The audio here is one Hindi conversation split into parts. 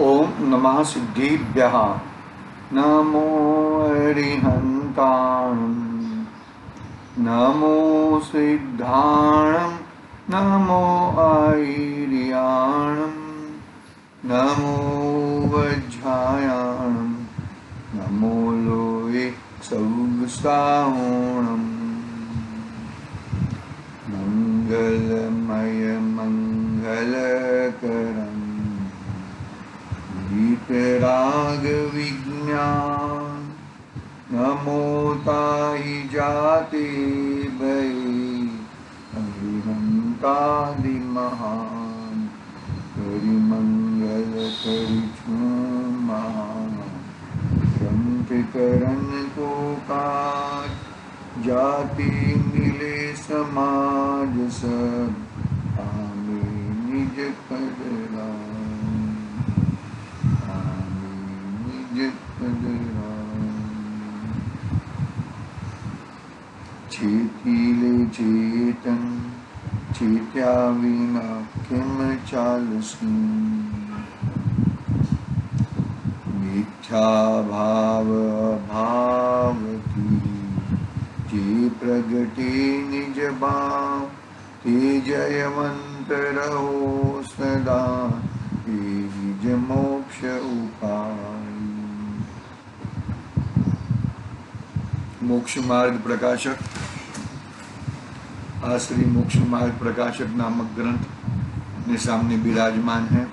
ओम नमः सिद्धेभ्यः। नमो अरिहन्ताणं, नमो सिद्धाणं, नमो ऐर्याणं, नमो वज्रायाणं, नमो लोये सौगसाहोणम्। मंगलमय मंगलकरम् वीतराग विज्ञान, नमो ताहि जाते भये अरिहंतादि महान। करि मंगल करि छूं महान, संत करन को काज, जाति मिले समाज सब, आमे निज पद राम, आमे निज पद राम। चेतिले चेतन, चेत्या विना किम चालसी। मिथ्या भाव अभाव की, जे प्रगटे निज भाव, ते जयवंत रहो सदा, ते निज मोक्ष उपाय। मोक्ष मार्ग प्रकाशक, आश्री मोक्ष मार्ग प्रकाशक नामक ग्रंथ अपने सामने विराजमान है।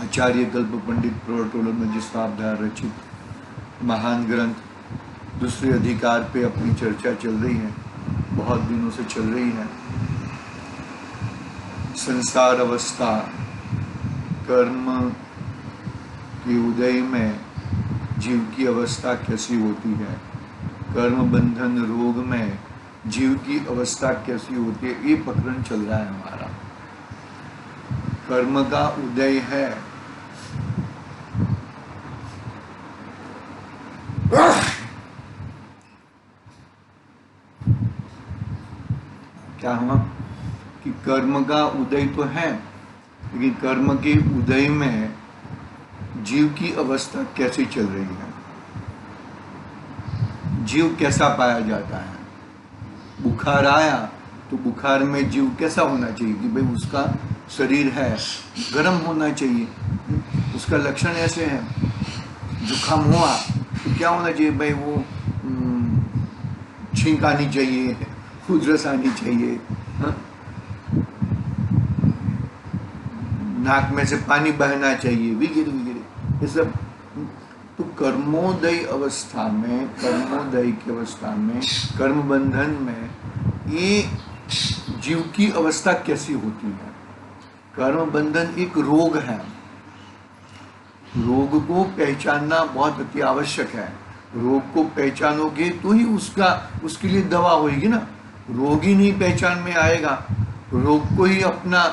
आचार्य कल्प पंडित प्रवर्तोलोमजिस्वाब द्वारा रचित महान ग्रंथ दूसरे अधिकार पे अपनी चर्चा चल रही है, बहुत दिनों से चल रही है। संसार अवस्था, कर्म के उदय में जीव की अवस्था कैसी होती है, कर्म बंधन रोग में जीव की अवस्था कैसी होती है, ये प्रकरण चल रहा है हमारा। कर्म का उदय है, क्या हुआ कि कर्म का उदय तो है, लेकिन कर्म के उदय में जीव की अवस्था कैसी चल रही है, जीव कैसा पाया जाता है। बुखार आया तो बुखार में जीव कैसा होना चाहिए कि भाई उसका शरीर है गर्म होना चाहिए, उसका लक्षण ऐसे है। जुकाम हुआ तो क्या होना चाहिए भाई, वो छींक आनी चाहिए, उधरस आनी चाहिए, नाक में से पानी बहना चाहिए, वगैरह वगैरह ये सब। तो कर्मोदय अवस्था में, कर्मोदय की अवस्था में, कर्म बंधन में ये जीव की अवस्था कैसी होती है। कर्म बंधन एक रोग है, रोग को पहचानना बहुत अति आवश्यक है। रोग को पहचानोगे तो ही उसके लिए दवा होगी ना। रोग ही नहीं पहचान में आएगा, रोग को ही अपना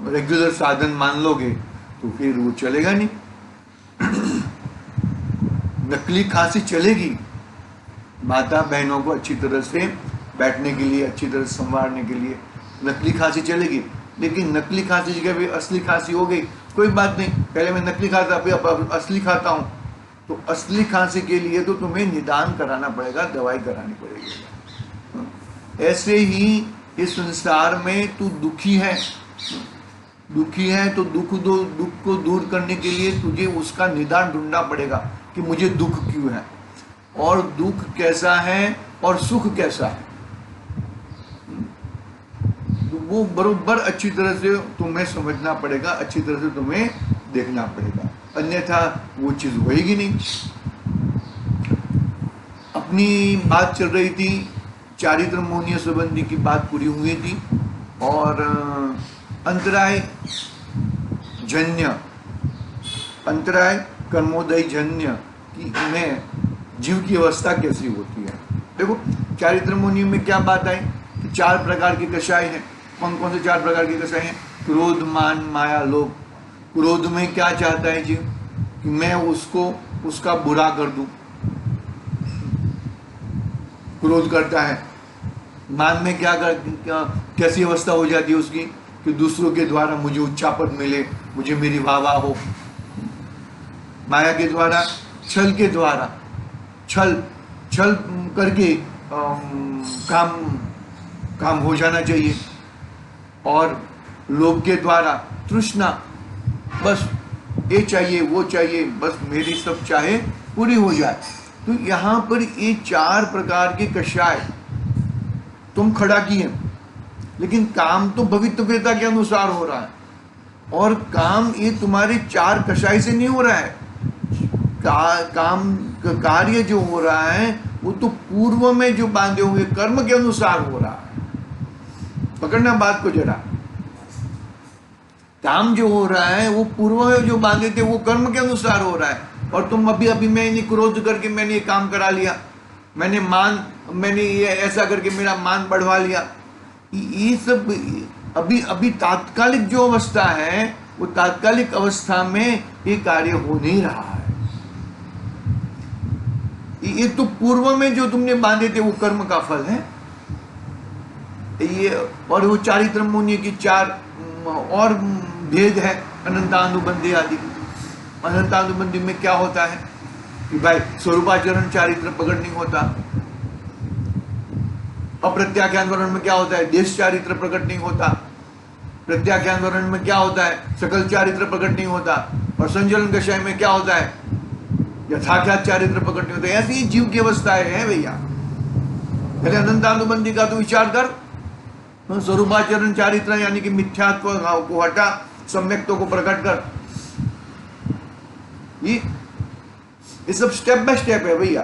रेगुलर साधन मान लोगे तो फिर वो चलेगा नहीं। नकली खांसी चलेगी, माता बहनों को अच्छी तरह से बैठने के लिए, अच्छी तरह से संवारने के लिए नकली खांसी चलेगी। लेकिन नकली खांसी जगह भी असली खांसी हो गई, कोई बात नहीं, पहले मैं नकली खाता अभी असली खाता हूँ, तो असली खांसी के लिए तो तुम्हें निदान कराना पड़ेगा, दवाई करानी पड़ेगी। ऐसे ही इस संसार में तू दुखी है तो दुख को दूर करने के लिए तुझे उसका निदान ढूंढना पड़ेगा कि मुझे दुख क्यों है, और दुख कैसा है और सुख कैसा है। वो बरोबर अच्छी तरह से तुम्हें समझना पड़ेगा, अच्छी तरह से तुम्हें देखना पड़ेगा, अन्यथा वो चीज होएगी नहीं। अपनी बात चल रही थी, चारित्र मोहनीय संबंधी की बात पूरी हुई थी, और अंतराय कर्मोदय जन्य की में जीव की अवस्था कैसी होती है। देखो चारित्र मुनि में क्या बात आई कि 4 प्रकार की कषाय है। कौन कौन से 4 प्रकार की कषाय है? क्रोध, मान, माया, लोभ। क्रोध में क्या चाहता है जीव कि मैं उसका बुरा कर दूं, क्रोध करता है। मान में कैसी अवस्था हो जाती है उसकी कि दूसरों के द्वारा मुझे उच्चापद मिले, मुझे मेरी वाह हो। माया के द्वारा, छल के द्वारा, छल करके काम हो जाना चाहिए। और लोभ के द्वारा तृष्णा, बस ये चाहिए वो चाहिए, बस मेरी सब चाहे पूरी हो जाए। तो यहाँ पर ये 4 प्रकार के कषाय तुम खड़ा किए, लेकिन काम तो भवितव्यता के अनुसार हो रहा है। और काम ये तुम्हारे 4 कषाय से नहीं हो रहा है। काम का कार्य जो हो रहा है वो तो पूर्व में जो बांधे हुए कर्म के अनुसार हो रहा है। पकड़ना बात को जरा। काम जो हो रहा है वो पूर्व में जो बांधे थे वो कर्म के अनुसार हो रहा है। और तुम अभी मैंने क्रोध करके मैंने ये काम करा लिया, मैंने ये ऐसा करके मेरा मान बढ़वा लिया। ये सब अभी तात्कालिक जो अवस्था है वो तात्कालिक अवस्था में ये कार्य हो नहीं रहा है। ये तो पूर्व में जो तुमने बांधे थे वो कर्म का फल है ये। और वो चारित्र मुनि की 4 और भेद है, अनंतानुबंधी आदि। अनंतानुबंधी में क्या होता है कि भाई स्वरूपाचरण चारित्र प्रकट नहीं होता। अप्रत्याख्यान वर्ण में क्या होता है, देश चारित्र प्रकट नहीं होता। प्रत्याख्यान वर्ण में क्या होता है, सकल चारित्र प्रकट नहीं होता। और संजलन कषाय में क्या होता है, यथाख्यात चारित्र प्रकट नहीं होता। ऐसी ही जीव की अवस्थाएं है भैया। पहले अनंतानुबंधी का तो विचार कर। स्वरूपाचरण चारित्र यानी कि मिथ्यात्व को हटा, सम्यक्तों को प्रकट कर। ये सब स्टेप बाय स्टेप है भैया।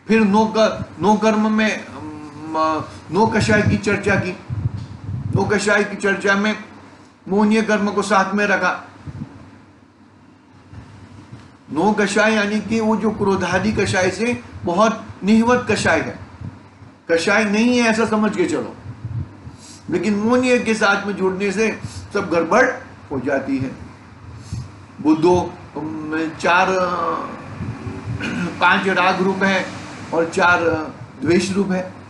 फिर नो कर्म में नो कषाय की चर्चा की। नो कषाय की चर्चा में मोहनीय कर्म को साथ में रखा। नो कषाय यानी कि वो जो क्रोधादि कषाय से बहुत निहिवत कषाय है, कषाय नहीं है ऐसा समझ के चलो। लेकिन मोहनीय के साथ में जुड़ने से सब गड़बड़ हो जाती है। बुद्धो 5 राग रूप है और 4 द्वेष रूप है।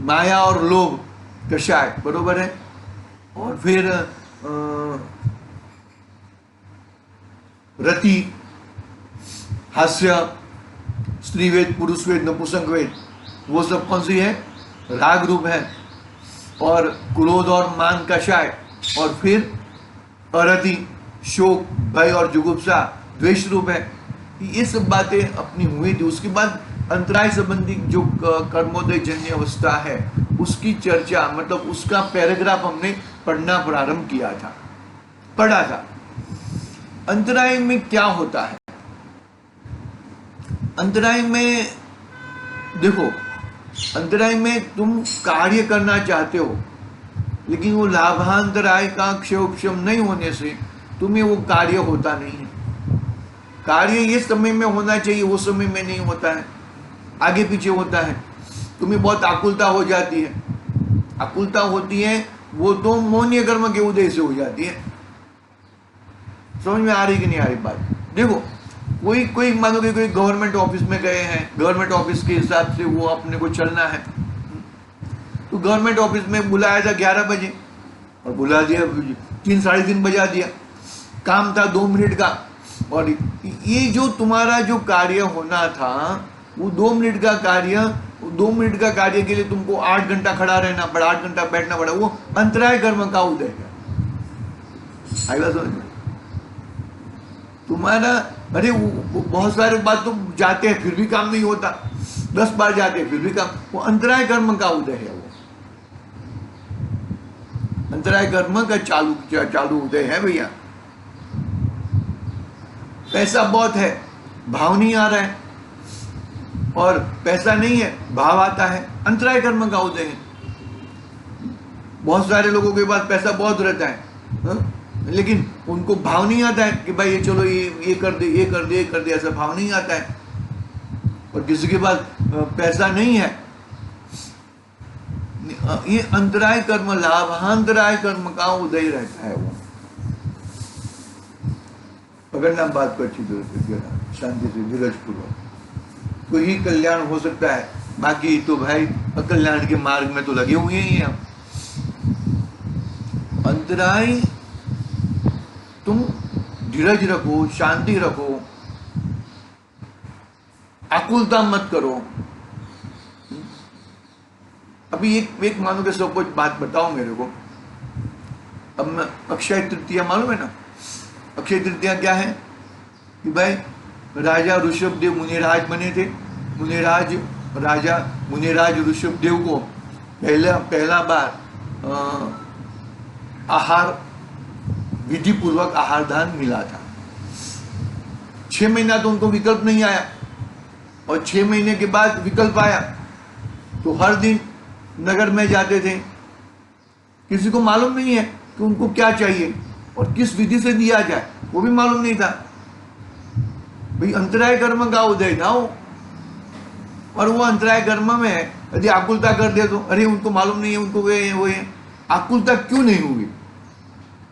माया और लोभ कषाय बरोबर है। और फिर रति, हास्य, स्त्रीवेद, पुरुषवेद, नपुंसकवेद, वो सब कौन सी है, राग रूप है। और क्रोध और मान कषाय। और फिर अरति, शोक, भय और जुगुप्सा द्वेष रूप है। ये सब बातें अपनी हुई थी। उसके बाद अंतराय संबंधी जो कर्मोदय जन्य अवस्था है उसकी चर्चा, मतलब उसका पैराग्राफ हमने पढ़ना प्रारंभ किया था, पढ़ा था। अंतराय में क्या होता है, अंतराय में देखो, अंतराय में तुम कार्य करना चाहते हो, लेकिन वो लाभांतराय का क्षयोक्षम नहीं होने से तुम्हें वो कार्य होता नहीं है। कार्य ये समय में होना चाहिए, वो समय में नहीं होता है, आगे पीछे होता है। तुम्हें बहुत आकुलता हो जाती है। आकुलता होती है वो तो मोहनीय कर्म के उदय से हो जाती है। समझ में आ रही कि नहीं आ रही बात? देखो, कोई मानो कि कोई गवर्नमेंट ऑफिस में गए हैं, गवर्नमेंट ऑफिस के हिसाब से वो अपने को चलना है, तो गवर्नमेंट ऑफिस में बुलाया था 11 बजे और बुला दिया 3 साढ़े 3 बजा दिया। काम था 2 मिनट का। और ये जो तुम्हारा जो कार्य होना था वो 2 मिनट का कार्य, 2 मिनट का कार्य के लिए तुमको 8 घंटा खड़ा रहना पड़ा, 8 घंटा बैठना पड़ा। वो अंतराय कर्म का उदय है। आएगा समझ में? तुम्हारा अरे वो बहुत सारे बात तो जाते हैं फिर भी काम नहीं होता, 10 बार जाते हैं फिर भी काम, वो अंतराय कर्म का उदय है। वो अंतराय कर्म का चालू उदय है भैया। पैसा बहुत है, भाव नहीं आ रहा है, और पैसा नहीं है, भाव आता है, अंतराय कर्म का उदय है। बहुत सारे लोगों के पास पैसा बहुत रहता है, लेकिन उनको भाव नहीं आता है कि भाई ये चलो ये कर दे, ये कर दे, ये कर दे, ऐसा भाव नहीं आता है। और किसी के पास पैसा नहीं है, ये अंतराय कर्म, लाभांतराय कर्म का उदय रहता है। वो पकड़ना बात को अच्छी तरह से, शांति से, धीरज पूर्वक, तो ही कल्याण हो सकता है। बाकी तो भाई कल्याण के मार्ग में तो लगे हुए ही हैं हम। अंतराय, तुम धीरज रखो, शांति रखो, आकुलता मत करो। अभी एक मानो के सब कुछ बात बताओ मेरे को। अब मैं अक्षय तृतीया मालूम है ना, अक्षय तृतीया क्या है कि भाई राजा ऋषभदेव मुनिराज बने थे। मुनिराज ऋषभदेव को पहला बार आहार, विधि पूर्वक आहार दान मिला था। 6 महीना तो उनको विकल्प नहीं आया, और 6 महीने के बाद विकल्प आया तो हर दिन नगर में जाते थे। किसी को मालूम नहीं है कि उनको क्या चाहिए और किस विधि से दिया जाए, वो भी मालूम नहीं था। भाई अंतराय कर्म का उदय था वो, और वो अंतराय कर्म में यदि आकुलता कर दे तो अरे उनको मालूम नहीं है, उनको वो है। आकुलता क्यों नहीं हुई?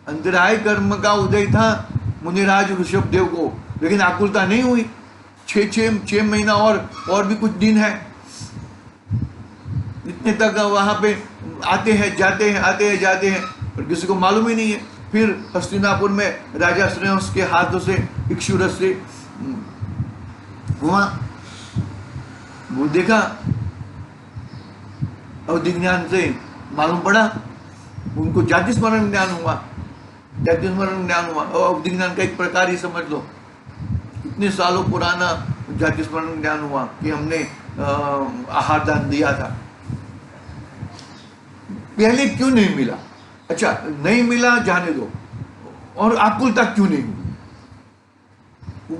अंतराय कर्म का उदय था मुनिराज ऋषभदेव को, लेकिन आकुलता नहीं हुई। 6 महीना और भी कुछ दिन है, इतने तक वहां पे आते हैं जाते हैं और किसी को मालूम ही नहीं है। फिर हस्तिनापुर में राजा श्रेयस के हाथों से इक्षुरस से हुआ, वो देखा, अवधि ज्ञान से मालूम पड़ा, उनको जाति स्मरण ज्ञान हुआ। और अवधि ज्ञान का एक प्रकार ही समझ लो, इतने सालों पुराना जाति स्मरण ज्ञान हुआ कि हमने आहार दान दिया था। पहले क्यों नहीं मिला? अच्छा, नहीं मिला जाने दो, और आकुलता क्यों नहीं हुई?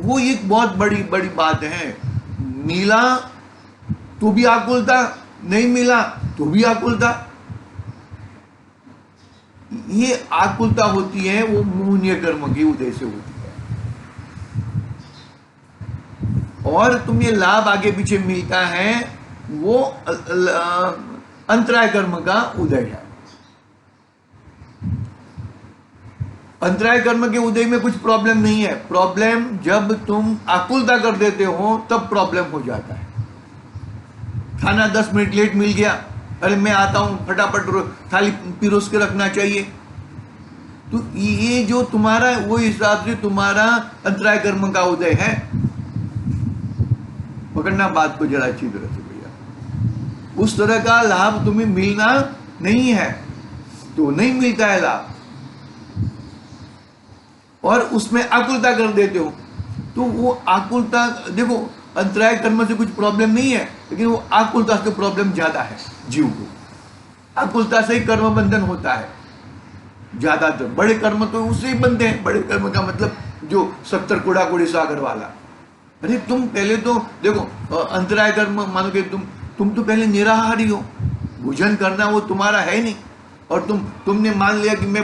वो एक बहुत बड़ी बात है। मिला तो भी आकुलता, नहीं मिला तो भी आकुलता। ये आकुलता होती है वो मोहनीय कर्म की उदय से होती है, और तुम ये लाभ आगे पीछे मिलता है वो अंतराय कर्म का उदय है। अंतराय कर्म के उदय में कुछ प्रॉब्लम नहीं है। प्रॉब्लम जब तुम आकुलता कर देते हो तब प्रॉब्लम हो जाता है। खाना 10 मिनट लेट मिल गया, अरे मैं आता हूं, फटाफट थाली पिरोस के रखना चाहिए। तो ये जो तुम्हारा, वो हिसाब से तुम्हारा अंतराय कर्म का उदय है। पकड़ना बात को जरा अच्छी तरह से भैया। उस तरह का लाभ तुम्हें मिलना नहीं है, तो नहीं मिलता है लाभ, और उसमें आकुलता कर देते हो। तो वो आकुलता, देखो अंतराय कर्म से कुछ प्रॉब्लम नहीं है, लेकिन वो आकुलता से प्रॉब्लम ज्यादा है जीव को। आकुलता से ही कर्म बंधन होता है ज्यादातर। बड़े कर्म तो उससे ही बनते हैं। बड़े कर्म का मतलब जो 70 कोड़ा कोड़ी सागर वाला। अरे तुम पहले तो देखो, अंतराय कर्म मानो कि तुम तो पहले निराहारी हो, भोजन करना वो तुम्हारा है नहीं, और तुमने मान लिया कि मैं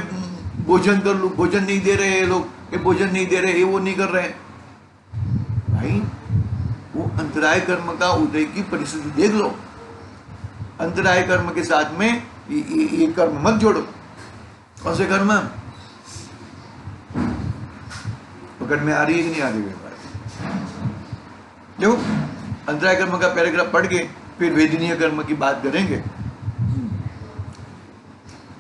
भोजन कर लूं। भोजन नहीं दे रहे ये लोग, ये भोजन नहीं दे रहे, ये वो नहीं कर रहे भाई। वो अंतराय कर्म का उदय की परिस्थिति देख लो। अंतराय कर्म के साथ में ये कर्म मत जोड़ो। कौन से कर्म? पकड़ में आ रही है कि नहीं आ रही है? देखो, अंतराय कर्म का पैराग्राफ पढ़ के फिर वेदनीय कर्म की बात करेंगे।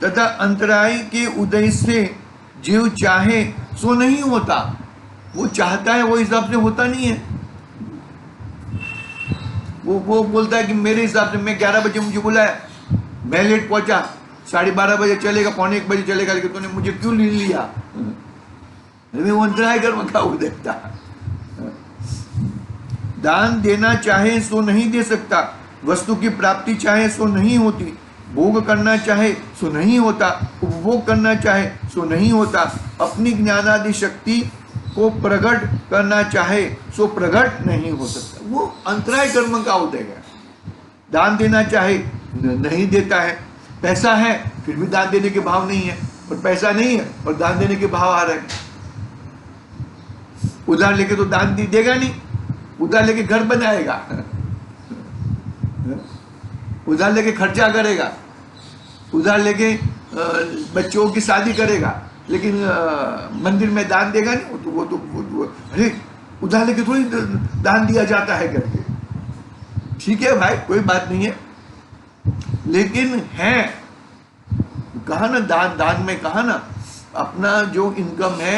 तथा अंतराय के उदय से जीव चाहे सो नहीं होता। वो चाहता है वो हिसाब से होता नहीं है। वो बोलता है कि मेरे हिसाब से, मैं 11 बजे मुझे बुलाया, मैं लेट पहुंचा, 12:30 बजे चलेगा, 1:45 बजे चलेगा, लेकिन तूने मुझे क्यों ले लिया? वो अंतराय कर्म का उदय था। दान देना चाहे सो नहीं दे सकता, वस्तु की प्राप्ति चाहे सो नहीं होती, भोग करना चाहे सो नहीं होता, उपभोग करना चाहे सो नहीं होता, अपनी ज्ञानादि शक्ति को प्रकट करना चाहे सो प्रकट नहीं हो सकता। वो अंतराय कर्म का उदय है। दान देना चाहे नहीं देता है। पैसा है फिर भी दान देने के भाव नहीं है, और पैसा नहीं है और दान देने के भाव आ रहे हैं। उधार लेके तो दान देगा नहीं, उधार लेके घर बनाएगा, उधार लेके खर्चा करेगा, उधार लेके बच्चों की शादी करेगा, लेकिन मंदिर में दान देगा नहीं। वो अरे उधार लेके थोड़ी दान दिया जाता है करके। ठीक है भाई, कोई बात नहीं है, लेकिन है कहा ना, दान दान में कहा ना, अपना जो इनकम है,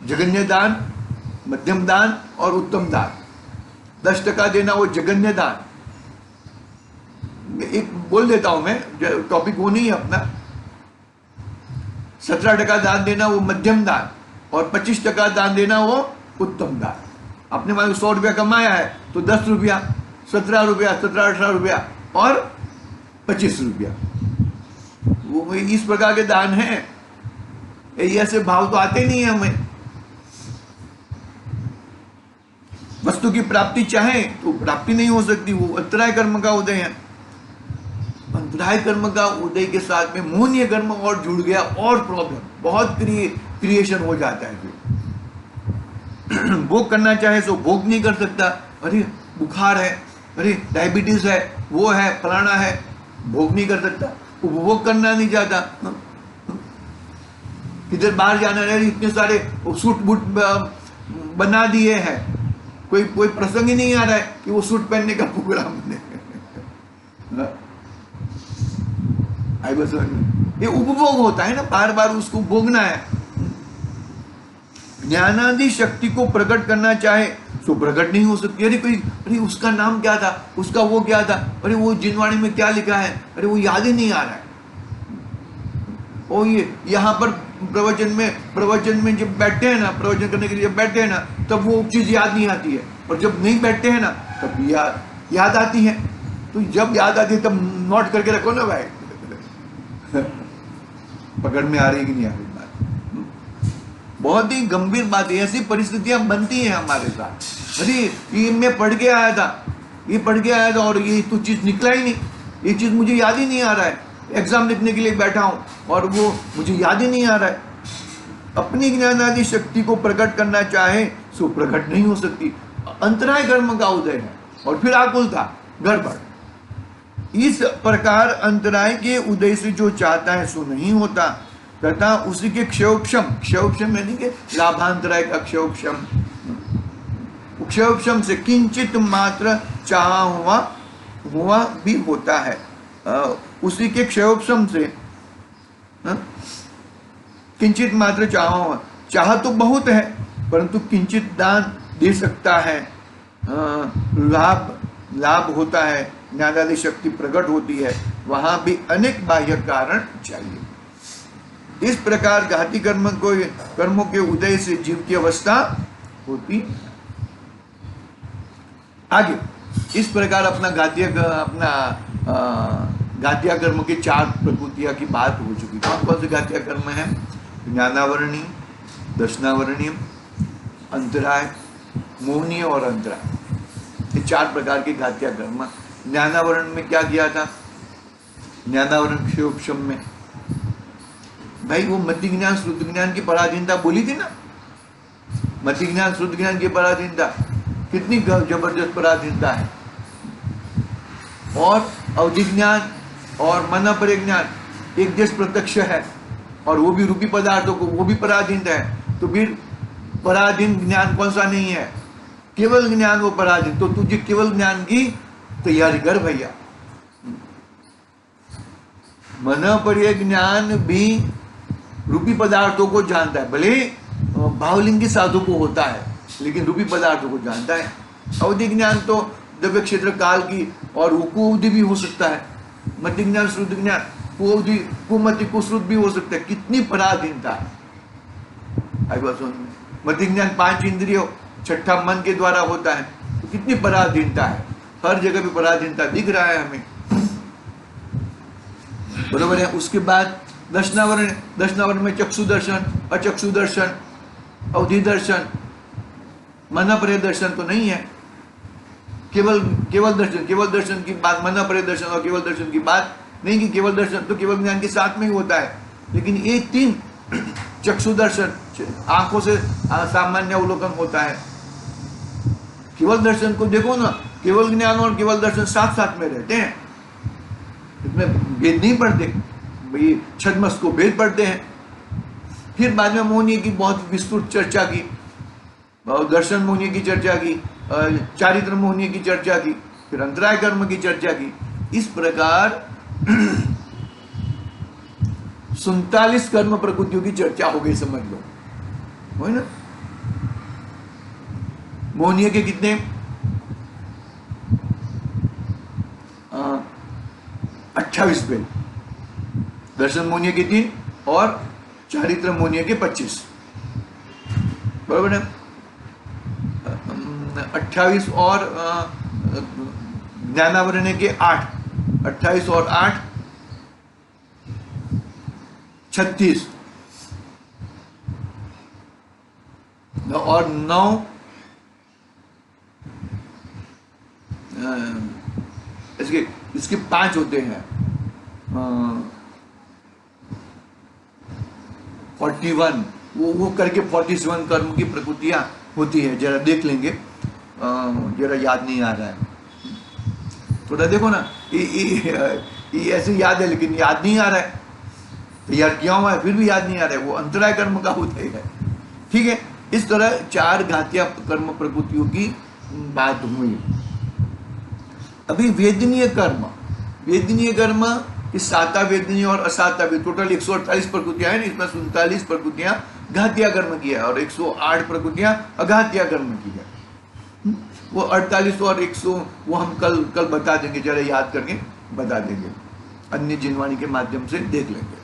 जगन्य दान, मध्यम दान और उत्तम दान, 10% देना वो जगन्य दान। एक बोल देता हूं मैं, टॉपिक वो नहीं है अपना। 17% दान देना वो मध्यम दान, और 25% दान देना वो उत्तम दान। आपने मान लो 100 रुपया कमाया है तो 10 रुपया, 17 रुपया, 17-18 रुपया और 25 रुपया, वो इस प्रकार के दान हैं। ऐसे भाव तो आते नहीं है हमें। वस्तु की प्राप्ति चाहे तो प्राप्ति नहीं हो सकती, वो अंतराय कर्म का उदय है। अंतराय कर्म का उदय के साथ में मोहनीय कर्म और जुड़ गया, और प्रॉब्लम बहुत क्रिएशन हो जाता है। फिर भोग करना चाहे तो भोग नहीं कर सकता। अरे बुखार है, अरे डायबिटीज है, वो है, फलाना है, भोग नहीं कर सकता। उपभोग करना नहीं चाहता, किधर बाहर जाना है, इतने सारे सूट बूट बना दिए हैं, कोई प्रसंग ही नहीं आ रहा है कि वो सूट पहनने का प्रोग्राम बने। आई बस, ये उपभोग होता है ना, बार बार उसको भोगना है। ज्ञानादि शक्ति को प्रकट करना चाहे तो प्रकट नहीं हो सकती। अरे उसका नाम क्या था, उसका वो क्या था, अरे वो जिनवाणी में क्या लिखा है, अरे वो याद ही नहीं आ रहा है। ओ ये यहाँ पर प्रवचन में जब बैठते हैं ना, प्रवचन करने के लिए जब बैठते हैं ना, तब वो चीज याद नहीं आती है, और जब नहीं बैठते हैं ना तब याद आती है। तो जब याद आती है तब नोट करके रखो ना भाई। पकड़ में आ रही कि नहीं आ रही बात। बहुत ही गंभीर बात है, ऐसी परिस्थितियां बनती हैं हमारे साथ। अरे ये मैं पढ़ के आया था और ये तो चीज निकला ही नहीं, ये चीज मुझे याद ही नहीं आ रहा है। एग्जाम लिखने के लिए बैठा हूं और वो मुझे याद ही नहीं आ रहा है। अपनी ज्ञानादि शक्ति को प्रकट करना चाहे सो प्रकट नहीं हो सकती। अंतराय कर्म का उदय है, और फिर आकुलता, गड़बड़। इस प्रकार अंतराय के उदय से जो चाहता है सो नहीं होता, तथा उसी के क्षयोक्षम यानी कि लाभांतराय का क्षयोक्षम से किंचित मात्र चाहा हुआ भी होता है। उसी के क्षयोक्षम से किंचित मात्र चाह तो बहुत है, परंतु किंचित दान दे सकता है, लाभ होता है, ज्ञानादि शक्ति प्रकट होती है, वहां भी अनेक बाह्य कारण चाहिए। इस प्रकार घाती कर्मों के उदय से जीव की अवस्था होती। आगे इस प्रकार अपना घातिया कर्म की 4 प्रकृतियां की बात हो चुकी। कौन कौन से घातिया कर्म है? ज्ञानावरणीय, दर्शनावरणीय, अंतराय, मोहनीय और अंतराय। ये 4 प्रकार के घातिया कर्म। ज्ञानावरण में क्या किया था? ज्ञानावरण क्षयोक्षम में भाई वो मति ज्ञान श्रुति ज्ञान की पराधीनता बोली थी ना। मति ज्ञान श्रुति ज्ञान की पराधीनता कितनी जबरदस्त पराधीनता है। और अवधि ज्ञान और मन परिज्ञान एक देश प्रत्यक्ष है, और वो भी रूपी पदार्थों को वो भी पराधीन है। तो फिर पराधीन ज्ञान कौन सा नहीं है? केवल ज्ञान वो पराधीन। तो तुझे केवल ज्ञान की तैयारी कर भैया। मन परिज्ञान भी रूपी पदार्थों को जानता है, भले भावलिंगी साधु को होता है, लेकिन रूपी पदार्थों को जानता है। अवधि ज्ञान तो द्रव्य क्षेत्र काल की और वो कुअवधि भी हो सकता है। मति ज्ञान श्रुति ज्ञान कुअवधि कुमति कुश्रुत भी हो सकता है। कितनी पराधीनता है। मति ज्ञान 5 इंद्रियों 6ठा मन के द्वारा होता है, तो कितनी पराधीनता है। हर जगह भी पराधीनता दिख रहा है हमें, बरोबर है। उसके बाद दर्शनावरण में चक्षु दर्शन, अचक्षु दर्शन, अवधि दर्शन, मन परिदर्शन तो नहीं है। केवल दर्शन की बात, मन परिदर्शन और केवल दर्शन की बात नहीं कि केवल दर्शन तो केवल ज्ञान के साथ में ही होता है। लेकिन ये 3 चक्षु दर्शन, आंखों से सामान्य अवलोकन होता है। केवल दर्शन को देखो ना, केवल ज्ञान और केवल दर्शन साथ साथ में रहते हैं, इसमें भेद नहीं पढ़ते भाई। छद्मस को भेद पढ़ते हैं। फिर बाद में मोहनीय की बहुत विस्तृत चर्चा की, दर्शन मोहनीय की चर्चा की, चारित्र मोहनीय की चर्चा की। फिर अंतराय कर्म की चर्चा की। इस प्रकार 47 कर्म प्रकृतियों की चर्चा हो गई, समझ लो, हो ना। मोहनीय के कितने 28 वेद, दर्शन मोहनीय के 3 और चारित्र मोहनीय के 25, बराबर है। 28 और ज्ञानावरण के 8, 28 और 8 36 और 9 इसके 5 होते हैं 41, वो करके 47 कर्म की प्रकृतियां होती है। जरा देख लेंगे, जरा याद नहीं आ रहा है, थोड़ा देखो ना। ये ऐसे याद है लेकिन याद नहीं आ रहा है, तैयार किया हुआ है फिर भी याद नहीं आ रहा है, वो अंतराय कर्म का होता है। ठीक है, इस तरह 4 घातिया कर्म प्रकृतियों की बात हुई। अभी वेदनीय कर्म, वेदनीय कर्म इस साता वेदनीय और असाता वेद, टोटल 148 प्रकृतियां हैं, इसमें 47 प्रकृतियां घातिया कर्म की है और 108 प्रकृतियां अघातिया कर्म की है। वो 48 और 100 वो हम कल बता देंगे, जरा याद करके बता देंगे, अन्य जिनवाणी के माध्यम से देख लेंगे।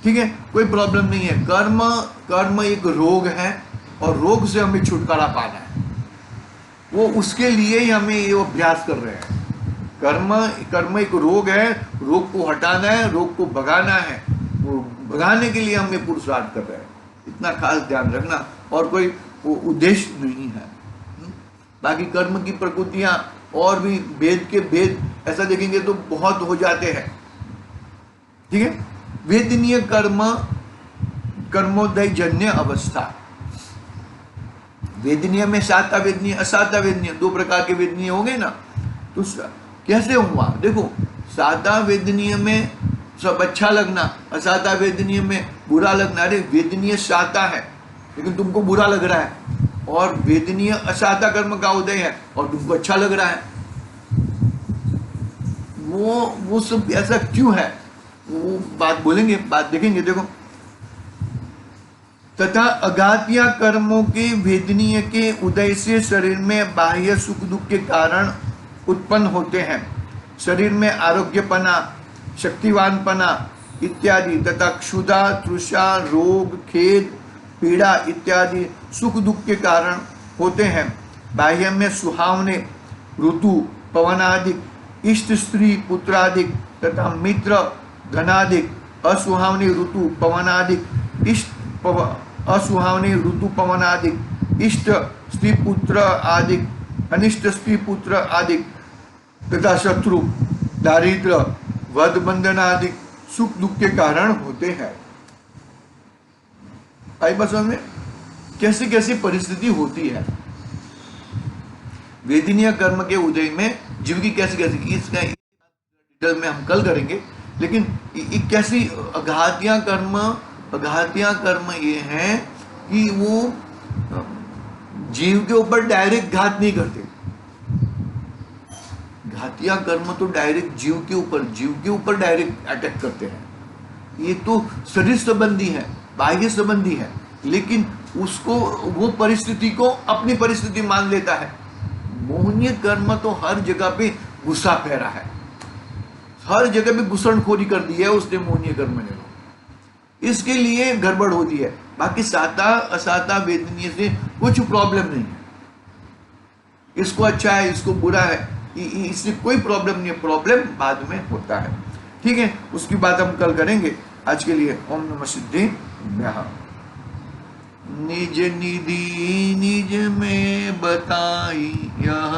ठीक है, कोई प्रॉब्लम नहीं है। कर्म एक रोग है और रोग से हमें छुटकारा पाना है, वो उसके लिए ही हमें ये अभ्यास कर रहे हैं। कर्म एक रोग है, रोग को हटाना है, रोग को भगाना है, वो भगाने के लिए हम ये पुरुषार्थ कर रहे हैं। इतना खास ध्यान रखना, और कोई उद्देश्य नहीं है। बाकी कर्म की प्रकृतियां और भी वेद के वेद ऐसा देखेंगे तो बहुत हो जाते हैं। ठीक है, वेदनीय कर्म, कर्मोदय जन्य अवस्था। वेदनीय में साता वेदनीय असाता वेदनीय 2 प्रकार के वेदनीय हो गए ना। तो कैसे हुआ देखो, साता वेदनीय में सब अच्छा लगना, असाता वेदनीय में बुरा लगना। अरे वेदनीय साता है लेकिन तुमको बुरा लग रहा है, और वेदनीय असाता कर्म का उदय है और तुमको अच्छा लग रहा है। वो सब ऐसा क्यों है, वो बात बोलेंगे, बात देखेंगे। देखो, तथा अघातिया कर्मों के वेदनीय के उदय से शरीर में बाह्य सुख दुख के कारण उत्पन्न होते हैं। शरीर में आरोग्यपना, शक्तिवानपना इत्यादि तथा क्षुधा, तृषा, रोग, खेद, पीड़ा इत्यादि सुख दुख के कारण होते हैं। बाह्य में सुहावने ऋतु, पवनादिक, इष्ट स्त्री पुत्रादिक तथा मित्र धनादिक, असुहावनी ऋतु पवनादिक, असुहावनी ऋतु पवनादिक, इष्ट स्त्री पुत्र आदिक, अनिष्ट स्त्री पुत्र आदिक तथा शत्रु, दारिद्र, वध बंधन आदि सुख दुख के कारण होते हैं। आई बात समझ में, कैसी कैसी परिस्थिति होती है वेदनीय कर्म के उदय में, जीव की कैसी कैसी, इसका डिटेल में हम कल करेंगे। लेकिन कैसी अघातिया कर्म ये है कि वो जीव के ऊपर डायरेक्ट घात नहीं करते। घातिया कर्म तो डायरेक्ट जीव के ऊपर डायरेक्ट अटैक करते हैं। ये तो शरीर संबंधी है, बाह्य संबंधी है, लेकिन उसको वो परिस्थिति को अपनी परिस्थिति मान लेता है। मोहनीय कर्म तो हर जगह पे गुस्सा फेरा है, हर जगह पे घुसड़खोरी कर दी है उसने मोहनीय कर्म ने, इसके लिए गड़बड़ होती है। बाकी साता असाता वेदनीय से कुछ प्रॉब्लम नहीं है, इसको अच्छा है इसको बुरा है, इससे कोई प्रॉब्लम नहीं है, प्रॉब्लम बाद में होता है। ठीक है, उसकी बात हम कल करेंगे। आज के लिए ओम नमः सिद्धिभ्यः। निज निधि निज में बताई यह